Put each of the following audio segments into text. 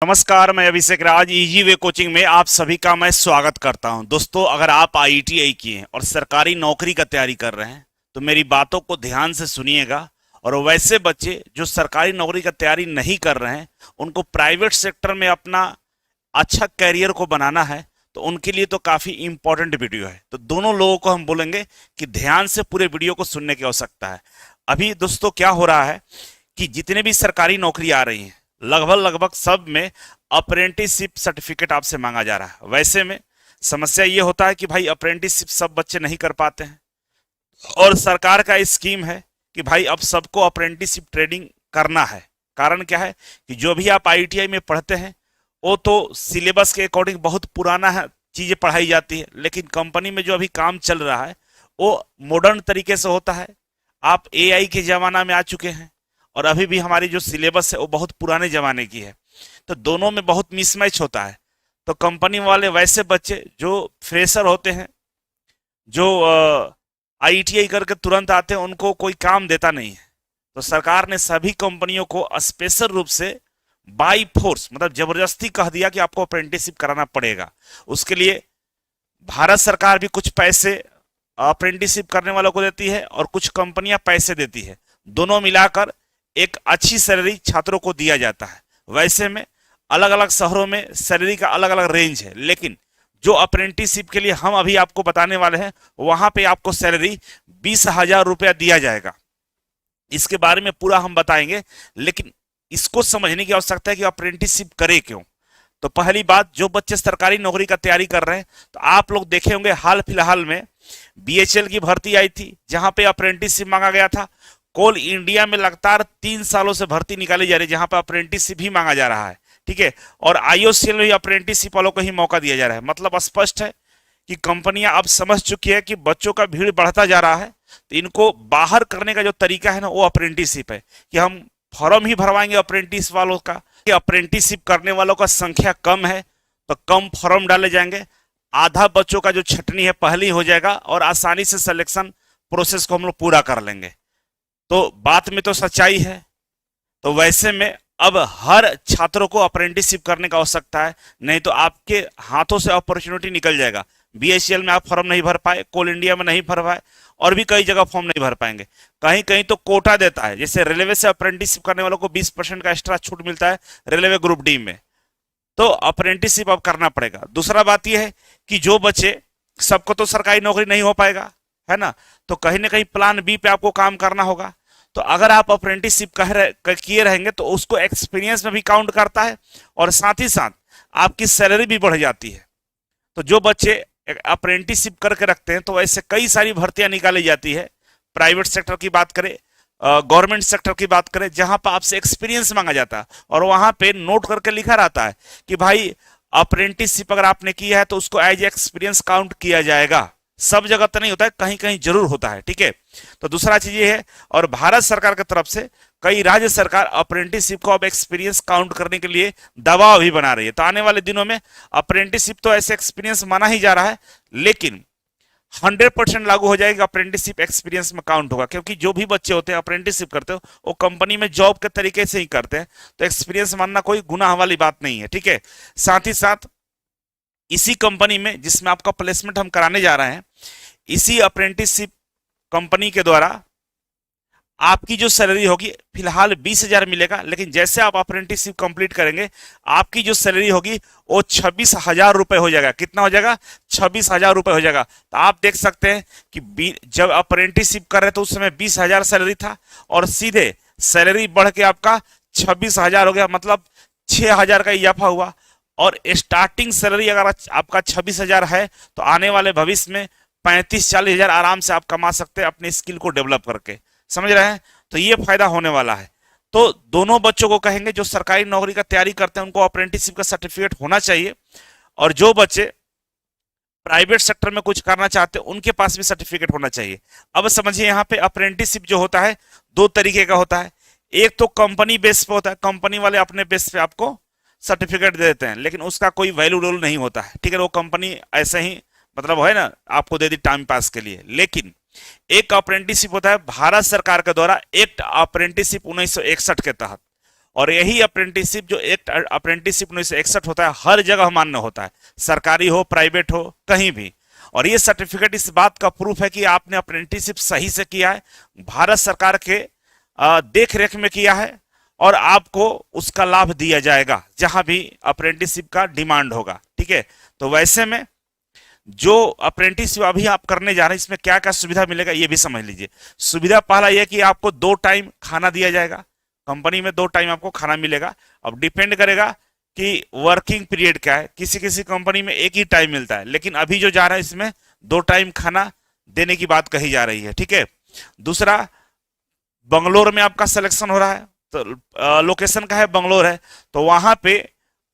नमस्कार, मैं अभिषेक राज easy way coaching में आप सभी का मैं स्वागत करता हूं। दोस्तों, अगर आप आईटीआई किए हैं और सरकारी नौकरी का तैयारी कर रहे हैं तो मेरी बातों को ध्यान से सुनिएगा। और वैसे बच्चे जो सरकारी नौकरी का तैयारी नहीं कर रहे हैं, उनको प्राइवेट सेक्टर में अपना अच्छा कैरियर को बनाना है, तो उनके लिए तो काफ़ी इंपॉर्टेंट वीडियो है। तो दोनों लोगों को हम बोलेंगे कि ध्यान से पूरे वीडियो को सुनने की आवश्यकता है। अभी दोस्तों क्या हो रहा है कि जितने भी सरकारी नौकरी आ रही हैं, लगभग सब में अप्रेंटिसशिप सर्टिफिकेट आपसे मांगा जा रहा है। वैसे में समस्या ये होता है कि भाई अप्रेंटिसशिप सब बच्चे नहीं कर पाते हैं, और सरकार का स्कीम है कि भाई अब सबको अप्रेंटिसशिप ट्रेनिंग करना है। कारण क्या है कि जो भी आप आईटीआई में पढ़ते हैं वो तो सिलेबस के अकॉर्डिंग बहुत पुराना है, चीज़ें पढ़ाई जाती है, लेकिन कंपनी में जो अभी काम चल रहा है वो मॉडर्न तरीके से होता है। आप एआई के ज़माना में आ चुके हैं और अभी भी हमारी जो सिलेबस है वो बहुत पुराने ज़माने की है, तो दोनों में बहुत मिसमैच होता है। तो कंपनी वाले वैसे बच्चे जो फ्रेशर होते हैं, जो आईटीआई करके तुरंत आते हैं, उनको कोई काम देता नहीं है। तो सरकार ने सभी कंपनियों को स्पेशल रूप से बाई फोर्स, मतलब जबरदस्ती कह दिया कि आपको अप्रेंटिसशिप कराना पड़ेगा। उसके लिए भारत सरकार भी कुछ पैसे अप्रेंटिसशिप करने वालों को देती है और कुछ कंपनियां पैसे देती है। दोनों मिलाकर एक अच्छी सैलरी छात्रों को दिया जाता है। वैसे में अलग अलग शहरों में सैलरी का अलग अलग रेंज है, लेकिन जो अप्रेंटिसशिप के लिए हम अभी आपको बताने वाले हैं, वहां पे आपको सैलरी 20,000 रुपया दिया जाएगा। इसके बारे में पूरा हम बताएंगे, लेकिन इसको समझने की आवश्यकता है कि अप्रेंटिसशिप करे क्यों। तो पहली बात, जो बच्चे सरकारी नौकरी का तैयारी कर रहे हैं, तो आप लोग देखे होंगे हाल फिलहाल में बीएचएल की भर्ती आई थी, जहां पे अप्रेंटिसशिप मांगा गया था। कोल इंडिया में लगातार 3 सालों से भर्ती निकाली जा रही है, जहां पर अप्रेंटिसशिप ही मांगा जा रहा है, ठीक है। और आईओसीएल में भी अप्रेंटिसशिप वालों को ही मौका दिया जा रहा है। मतलब स्पष्ट है कि कंपनियां अब समझ चुकी है कि बच्चों का भीड़ बढ़ता जा रहा है, तो इनको बाहर करने का जो तरीका है ना, वो अप्रेंटिसशिप है कि हम फॉर्म ही भरवाएंगे अप्रेंटिस वालों का। कि अप्रेंटिसशिप करने वालों का संख्या कम है तो कम फॉर्म डाले जाएंगे, आधा बच्चों का जो छटनी है पहले हो जाएगा और आसानी से सिलेक्शन प्रोसेस को हम लोग पूरा कर लेंगे। तो बात में तो सच्चाई है। तो वैसे में अब हर छात्रों को अप्रेंटिसशिप करने की आवश्यकता है, नहीं तो आपके हाथों से अपॉर्चुनिटी निकल जाएगा। बीएचईएल में आप फॉर्म नहीं भर पाए, कोल इंडिया में नहीं भर पाए, और भी कई जगह फॉर्म नहीं भर पाएंगे। कहीं कहीं तो कोटा देता है, जैसे रेलवे से अप्रेंटिसशिप करने वालों को 20% का एक्स्ट्रा छूट मिलता है रेलवे ग्रुप डी में। तो अप्रेंटिसशिप अब करना पड़ेगा। दूसरा बात यह है कि जो बच्चे, सबको तो सरकारी नौकरी नहीं हो पाएगा, है ना, तो कहीं ना कहीं प्लान बी पे आपको काम करना होगा। तो अगर आप अप्रेंटिसशिप किए रहेंगे तो उसको एक्सपीरियंस में भी काउंट करता है, और साथ ही साथ आपकी सैलरी भी बढ़ जाती है। तो जो बच्चे अप्रेंटिसशिप करके रखते हैं, तो ऐसे कई सारी भर्तियां निकाली जाती है। प्राइवेट सेक्टर की बात करें, गवर्नमेंट सेक्टर की बात करें, जहां पर आपसे एक्सपीरियंस मांगा जाता है और वहां पे नोट करके लिखा रहता है कि भाई अप्रेंटिसशिप अगर आपने किया है तो उसको एज एक्सपीरियंस काउंट किया जाएगा। सब जगह तो नहीं होता है, कहीं कहीं जरूर होता है, ठीक है। तो दूसरा चीज ये है, और भारत सरकार की तरफ से कई राज्य सरकार अप्रेंटिसशिप को अब एक्सपीरियंस काउंट करने के लिए दबाव भी बना रही है। तो आने वाले दिनों में अप्रेंटिसशिप तो ऐसे एक्सपीरियंस माना ही जा रहा है, लेकिन 100% लागू हो जाएगा, अप्रेंटिसशिप एक्सपीरियंस में काउंट होगा। क्योंकि जो भी बच्चे होते हैं अप्रेंटिसशिप करते हो, वो कंपनी में जॉब के तरीके से ही करते हैं, तो एक्सपीरियंस मानना कोई गुनाह वाली बात नहीं है, ठीक है। साथ ही साथ इसी कंपनी में जिसमें आपका प्लेसमेंट हम कराने जा रहे हैं, इसी अप्रेंटिसशिप कंपनी के द्वारा आपकी जो सैलरी होगी, फिलहाल 20,000 मिलेगा, लेकिन जैसे आप अप्रेंटिसशिप कंप्लीट करेंगे आपकी जो सैलरी होगी वो 26,000 रुपए हो जाएगा। कितना हो जाएगा? 26,000 रुपए हो जाएगा। तो आप देख सकते हैं कि जब अप्रेंटिसशिप कर रहे थे उस समय 20,000 सैलरी था, और सीधे सैलरी बढ़ के आपका 26,000 हो गया, मतलब 6,000 का इजाफा हुआ। और स्टार्टिंग सैलरी अगर आपका 26,000 है, तो आने वाले भविष्य में 35-40,000 आराम से आप कमा सकते हैं अपने स्किल को डेवलप करके। समझ रहे हैं? तो ये फायदा होने वाला है। तो दोनों बच्चों को कहेंगे, जो सरकारी नौकरी का तैयारी करते हैं उनको अप्रेंटिसशिप का सर्टिफिकेट होना चाहिए, और जो बच्चे प्राइवेट सेक्टर में कुछ करना चाहते हैं उनके पास भी सर्टिफिकेट होना चाहिए। अब समझिए, यहाँ पे अप्रेंटिसशिप जो होता है 2 तरीके का होता है। एक तो कंपनी बेस पे होता है, कंपनी वाले अपने बेस पे आपको सर्टिफिकेट दे देते हैं, लेकिन उसका कोई वैल्यू रोल नहीं होता है, ठीक है। वो कंपनी ऐसे ही, मतलब है ना, आपको दे दी टाइम पास के लिए। लेकिन एक अप्रेंटिसशिप होता है भारत सरकार के द्वारा एक्ट अप्रेंटिसशिप 1961 के तहत, और यही अप्रेंटिसशिप जो एक्ट अप्रेंटिसशिप 1961 होता है, हर जगह मान्य होता है, सरकारी हो प्राइवेट हो कहीं भी। और ये सर्टिफिकेट इस बात का प्रूफ है कि आपने अप्रेंटिसशिप सही से किया है, भारत सरकार के देख रेख में किया है, और आपको उसका लाभ दिया जाएगा जहां भी अप्रेंटिसशिप का डिमांड होगा। ठीक है, तो वैसे में जो अप्रेंटिसशिप अभी आप करने जा रहे हैं इसमें क्या क्या सुविधा मिलेगा ये भी समझ लीजिए। सुविधा पहला यह कि आपको 2 टाइम खाना दिया जाएगा, कंपनी में 2 टाइम आपको खाना मिलेगा। अब डिपेंड करेगा कि वर्किंग पीरियड क्या है, किसी किसी कंपनी में 1 ही टाइम मिलता है, लेकिन अभी जो जा रहा है इसमें 2 टाइम खाना देने की बात कही जा रही है। ठीक है, दूसरा बंगलोर में आपका सिलेक्शन हो रहा है, तो लोकेशन का है बंगलोर है, तो वहां पे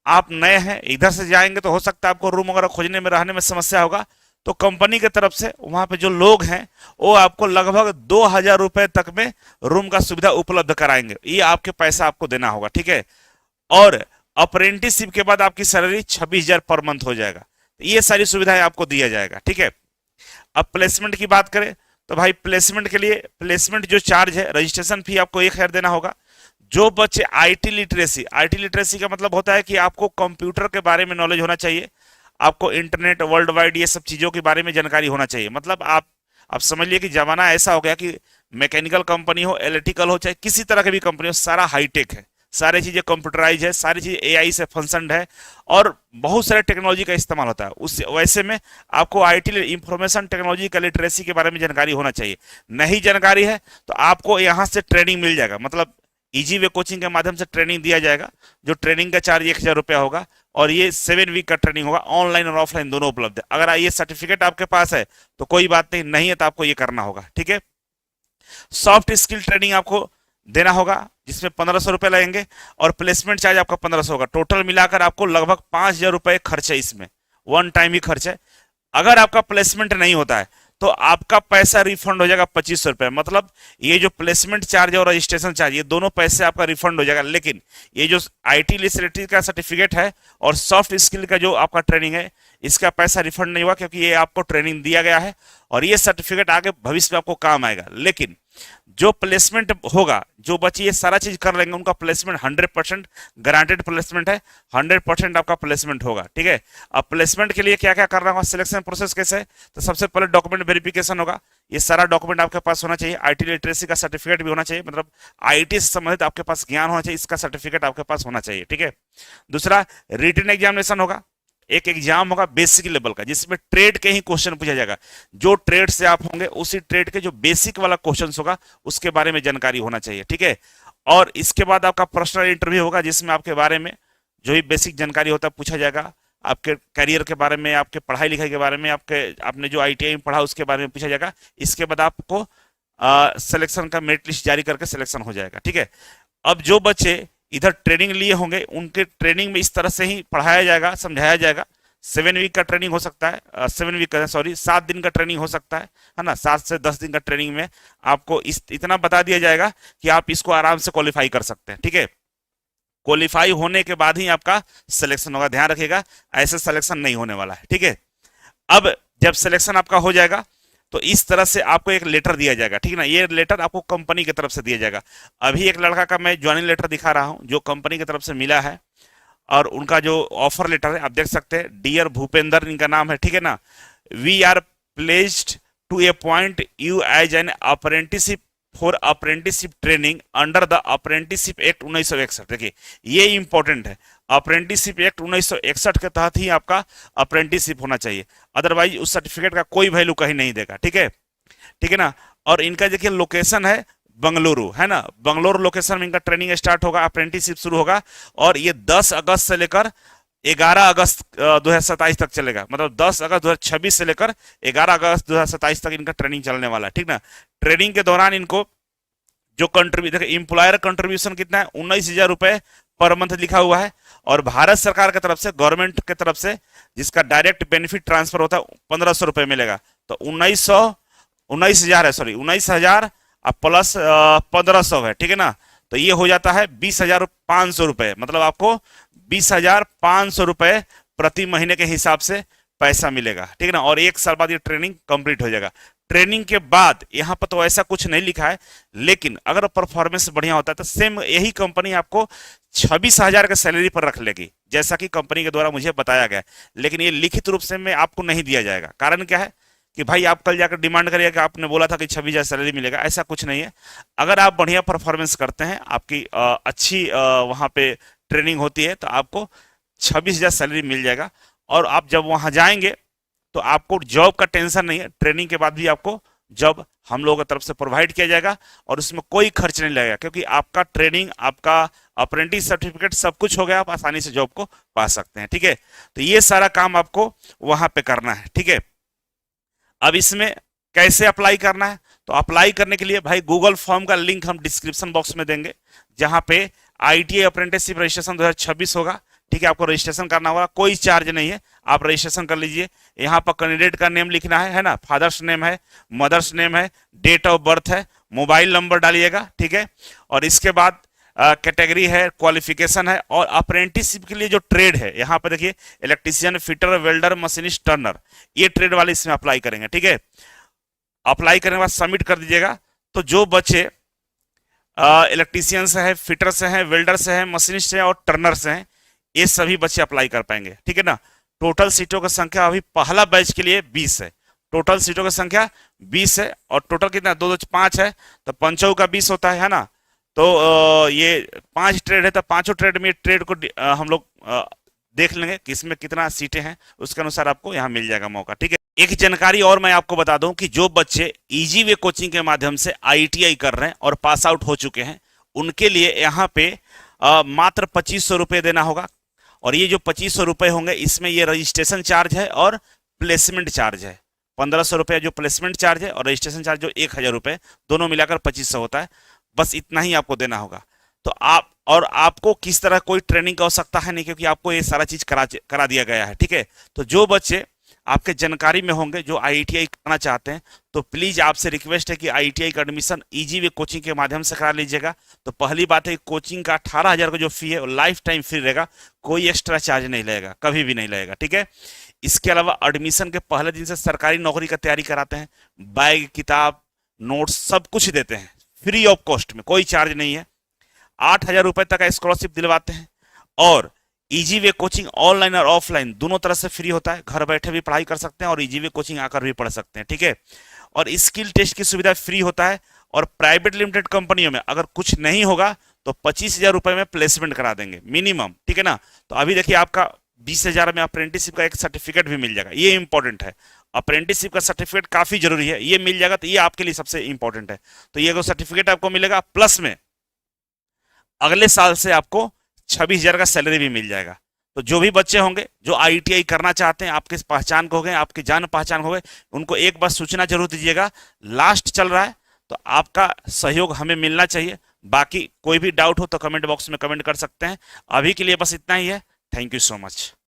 आप नए हैं, इधर से जाएंगे तो हो सकता है आपको रूम वगैरह खोजने में रहने में समस्या होगा, तो कंपनी की तरफ से वहां पे जो लोग हैं वो आपको लगभग 2000 रुपए तक में रूम का सुविधा उपलब्ध कराएंगे, ये आपके पैसा आपको देना होगा। ठीक है, और अप्रेंटिसशिप के बाद आपकी सैलरी 26,000 पर मंथ हो जाएगा, ये सारी सुविधाएं आपको दिया जाएगा। ठीक है, अब प्लेसमेंट की बात करें तो भाई प्लेसमेंट के लिए प्लेसमेंट जो चार्ज है, रजिस्ट्रेशन फी आपको 1000 देना होगा। जो बच्चे आईटी लिटरेसी का मतलब होता है कि आपको कंप्यूटर के बारे में नॉलेज होना चाहिए, आपको इंटरनेट वर्ल्ड वाइड ये सब चीजों के बारे में जानकारी होना चाहिए। मतलब आप समझ लिए कि जमाना ऐसा हो गया कि मैकेनिकल कंपनी हो, इलेक्ट्रिकल हो, चाहे किसी तरह की भी कंपनी हो, सारा हाईटेक है, सारी चीजें कंप्यूटराइज है, सारी चीजें एआई से फंक्शनड है, और बहुत सारे टेक्नोलॉजी का इस्तेमाल होता है। उस वैसे में आपको आईटी इंफॉर्मेशन टेक्नोलॉजी का लिटरेसी के बारे में जानकारी होना चाहिए। नहीं जानकारी है तो आपको यहाँ से ट्रेनिंग मिल जाएगा, मतलब इजी वे कोचिंग के माध्यम से ट्रेनिंग दिया जाएगा, जो ट्रेनिंग का चार्ज 1000 रुपया होगा, और ये 7 वीक का ट्रेनिंग होगा, ऑनलाइन और ऑफलाइन दोनों उपलब्ध है। अगर ये सर्टिफिकेट आपके पास है तो कोई बात नहीं, नहीं है तो आपको ये करना होगा। ठीक है, सॉफ्ट स्किल ट्रेनिंग आपको देना होगा जिसमें 1500 रुपए लगेंगे, और प्लेसमेंट चार्ज आपका 1500 होगा। टोटल मिलाकर आपको लगभग 5000 रुपए खर्च है, इसमें 1 टाइम ही खर्च है। अगर आपका प्लेसमेंट नहीं होता है तो आपका पैसा रिफंड हो जाएगा 2500 रुपए, मतलब ये जो प्लेसमेंट चार्ज और रजिस्ट्रेशन चार्ज ये दोनों पैसे आपका रिफंड हो जाएगा। लेकिन ये जो आईटी लिटरेसी का सर्टिफिकेट है और सॉफ्ट स्किल का जो आपका ट्रेनिंग है, इसका पैसा रिफंड नहीं हुआ, क्योंकि ये आपको ट्रेनिंग दिया गया है और ये सर्टिफिकेट आगे भविष्य में आपको काम आएगा। लेकिन जो प्लेसमेंट होगा, जो बच्चे ये सारा चीज कर लेंगे उनका प्लेसमेंट 100% गारंटेड प्लेसमेंट है, 100% आपका प्लेसमेंट होगा। ठीक है, अब प्लेसमेंट के लिए क्या क्या करना होगा, सिलेक्शन प्रोसेस कैसे है, तो सबसे पहले डॉक्यूमेंट वेरिफिकेशन होगा। ये सारा डॉक्यूमेंट आपके पास होना चाहिए, आईटी लिटरेसी का सर्टिफिकेट भी होना चाहिए, मतलब आईटी से संबंधित आपके पास ज्ञान होना चाहिए, इसका सर्टिफिकेट आपके पास होना चाहिए। ठीक है, दूसरा रिटन एग्जामिनेशन होगा, एक एग्जाम होगा बेसिक लेवल का, जिसमें ट्रेड के ही क्वेश्चन पूछा जाएगा। जो ट्रेड से आप होंगे उसी ट्रेड के जो बेसिक वाला क्वेश्चन होगा उसके बारे में जानकारी होना चाहिए। ठीक है, और इसके बाद आपका पर्सनल इंटरव्यू होगा, जिसमें आपके बारे में जो भी बेसिक जानकारी होता है पूछा जाएगा, आपके करियर के बारे में, आपके पढ़ाई लिखाई के बारे में, आपने जो आईटीआई में पढ़ा उसके बारे में पूछा जाएगा। इसके बाद आपको सिलेक्शन का मेरिट लिस्ट जारी करके सिलेक्शन हो जाएगा। ठीक है, अब जो बच्चे इधर ट्रेनिंग लिए होंगे उनके ट्रेनिंग में इस तरह से ही पढ़ाया जाएगा, समझाया जाएगा। 7 वीक का ट्रेनिंग हो सकता है, 7 वीक का 7 दिन का ट्रेनिंग हो सकता है ना, 7 से 10 दिन का ट्रेनिंग में आपको इतना बता दिया जाएगा कि आप इसको आराम से क्वालिफाई कर सकते हैं। ठीक है, क्वालिफाई होने के बाद ही आपका सिलेक्शन होगा, ध्यान रखिएगा, ऐसे सिलेक्शन नहीं होने वाला है। ठीक है, अब जब सिलेक्शन आपका हो जाएगा तो इस तरह से आपको एक लेटर दिया जाएगा। ठीक है ना, ये लेटर आपको कंपनी की तरफ से दिया जाएगा। अभी एक लड़का का मैं ज्वाइनिंग लेटर दिखा रहा हूं जो कंपनी की तरफ से मिला है, और उनका जो ऑफर लेटर है आप देख सकते हैं, डियर भूपेंद्र इनका नाम है। ठीक है ना, we are placed to appoint you as an apprenticeship for apprenticeship training under the apprenticeship act 1961। देखिए ये इंपॉर्टेंट है, अप्रेंटिसशिप एक्ट 1961 के तहत ही आपका अप्रेंटिसशिप होना चाहिए, अदरवाइज उस सर्टिफिकेट का कोई वैल्यू कहीं नहीं देगा। ठीक है, ठीक है ना, और इनका देखिए लोकेशन है बंगलुरु, है ना, बंगलुरु लोकेशन में इनका ट्रेनिंग स्टार्ट होगा, अप्रेंटिसशिप शुरू होगा, और ये 10 अगस्त से लेकर 11 अगस्त 2027 तक चलेगा, मतलब 10 अगस्त 2026 से लेकर 11 अगस्त 2027 तक इनका ट्रेनिंग चलने वाला है। ठीक ना, ट्रेनिंग के दौरान इनको जो कंट्रीब्यूशन, एम्प्लॉयर कंट्रीब्यूशन कितना है, 19,000 रुपए पर मंथ लिखा हुआ है, और भारत सरकार की तरफ से, गवर्नमेंट की तरफ से जिसका डायरेक्ट बेनिफिट ट्रांसफर होता है 1500 रुपए मिलेगा। तो 19,000 है, सॉरी 19,000 प्लस 1500 है। ठीक है ना, तो ये हो जाता है 20,500 रुपए, मतलब आपको 20,500 रुपए प्रति महीने के हिसाब से पैसा मिलेगा। ठीक है ना, और 1 साल बाद ये ट्रेनिंग कंप्लीट हो जाएगा। ट्रेनिंग के बाद यहाँ पर तो ऐसा कुछ नहीं लिखा है, लेकिन अगर परफॉर्मेंस बढ़िया होता है तो सेम यही कंपनी आपको 26,000 के सैलरी पर रख लेगी, जैसा कि कंपनी के द्वारा मुझे बताया गया है। लेकिन ये लिखित रूप से में आपको नहीं दिया जाएगा। कारण क्या है कि भाई आप कल जाकर डिमांड करिएगा कि आपने बोला था कि 26,000 सैलरी मिलेगा, ऐसा कुछ नहीं है। अगर आप बढ़िया परफॉर्मेंस करते हैं, आपकी अच्छी वहाँ पे ट्रेनिंग होती है, तो आपको 26,000 सैलरी मिल जाएगा। और आप जब वहाँ जाएंगे तो आपको जॉब का टेंशन नहीं है, ट्रेनिंग के बाद भी आपको जॉब हम लोगों की तरफ से प्रोवाइड किया जाएगा और उसमें कोई खर्च नहीं लगेगा, क्योंकि आपका ट्रेनिंग, आपका अप्रेंटिस सर्टिफिकेट सब कुछ हो गया, आप आसानी से जॉब को पा सकते हैं। ठीक है, तो ये सारा काम आपको वहां पे करना है। ठीक है, अब इसमें कैसे अप्लाई करना है, तो अप्लाई करने के लिए भाई गूगल फॉर्म का लिंक हम डिस्क्रिप्शन बॉक्स में देंगे, जहां पे आईटीआई अप्रेंटिसशिप रजिस्ट्रेशन 2026 होगा। ठीक है, आपको रजिस्ट्रेशन करना होगा, कोई चार्ज नहीं है, आप रजिस्ट्रेशन कर लीजिए। यहाँ पर कैंडिडेट का नेम लिखना है ना, फादर्स नेम है, मदर्स नेम है, डेट ऑफ बर्थ है, मोबाइल नंबर डालिएगा। ठीक है, और इसके बाद कैटेगरी है, क्वालिफिकेशन है, और अप्रेंटिसशिप के लिए जो ट्रेड है, यहाँ पर देखिए electrician, fitter, welder, machinist, Turner, ये ट्रेड वाले इसमें अप्लाई करेंगे। ठीक है, अप्लाई करने के बाद सबमिट कर दीजिएगा। तो जो बच्चे इलेक्ट्रीशियन से है, फिटर से हैं, वेल्डर से हैं, मशीनिस्ट से और टर्नर से हैं, ये सभी बच्चे अप्लाई कर पाएंगे। ठीक है ना, टोटल सीटों की संख्या अभी पहला बैच के लिए 20 है। टोटल सीटों की संख्या 20 है, और टोटल कितना, 2 2 5 है, तो पंचों का 20 होता है ना। तो ये 5 ट्रेड है, तो पांचों ट्रेड में ट्रेड को हम लोग देख लेंगे कि इसमें कितना सीटें हैं, उसके अनुसार आपको यहाँ मिल जाएगा मौका। ठीक है, एक जानकारी और मैं आपको बता दूं कि जो बच्चे इजी वे कोचिंग के माध्यम से आईटीआई कर रहे हैं और पास आउट हो चुके हैं, उनके लिए यहाँ पे मात्र 2500 रुपये देना होगा। और ये जो 2500 रुपये होंगे, इसमें ये रजिस्ट्रेशन चार्ज है और प्लेसमेंट चार्ज है। 1500 रुपये जो प्लेसमेंट चार्ज है, और रजिस्ट्रेशन चार्ज जो 1000 रुपये, दोनों मिलाकर 2500 होता है। बस इतना ही आपको देना होगा। तो आपको किस तरह कोई ट्रेनिंग की आवश्यकता है नहीं, क्योंकि आपको ये सारा चीज करा दिया गया है। ठीक है, तो जो बच्चे आपके जानकारी में होंगे जो आईटीआई करना चाहते हैं, तो प्लीज आपसे रिक्वेस्ट है कि आईटीआई का एडमिशन इजी वे कोचिंग के माध्यम से करा लीजिएगा। तो पहली बात है, कोचिंग का 18,000 का जो फी है वो लाइफ टाइम फ्री रहेगा, कोई एक्स्ट्रा चार्ज नहीं लगेगा, कभी भी नहीं लगेगा। ठीक है, इसके अलावा एडमिशन के पहले दिन से सरकारी नौकरी का तैयारी कराते हैं, बैग, किताब, नोट्स सब कुछ देते हैं फ्री ऑफ कॉस्ट में, कोई चार्ज नहीं है। 8,000 रुपए तक का स्कॉलरशिप दिलवाते हैं, और इजी वे कोचिंग ऑनलाइन और ऑफलाइन दोनों तरह से फ्री होता है, घर बैठे भी पढ़ाई कर सकते हैं और इजी वे कोचिंग आकर भी पढ़ सकते हैं। ठीक है, और स्किल टेस्ट की सुविधा फ्री होता है, और प्राइवेट लिमिटेड कंपनियों में अगर कुछ नहीं होगा तो 25,000 रुपए में प्लेसमेंट करा देंगे मिनिमम। ठीक है ना, तो अभी देखिए आपका 20,000 में अप्रेंटिसशिप का एक सर्टिफिकेट भी मिल जाएगा, ये इंपॉर्टेंट है। अप्रेंटिसशिप का सर्टिफिकेट काफी जरूरी है, ये मिल जाएगा तो ये आपके लिए सबसे इंपॉर्टेंट है। तो ये सर्टिफिकेट आपको मिलेगा, प्लस में अगले साल से आपको 26,000 का सैलरी भी मिल जाएगा। तो जो भी बच्चे होंगे जो आईटीआई करना चाहते हैं, आपके पहचान को हो गए, आपके जान पहचान हो गए, उनको एक बार सूचना जरूर दीजिएगा। लास्ट चल रहा है, तो आपका सहयोग हमें मिलना चाहिए। बाकी कोई भी डाउट हो तो कमेंट बॉक्स में कमेंट कर सकते हैं। अभी के लिए बस इतना ही है। Thank you so much.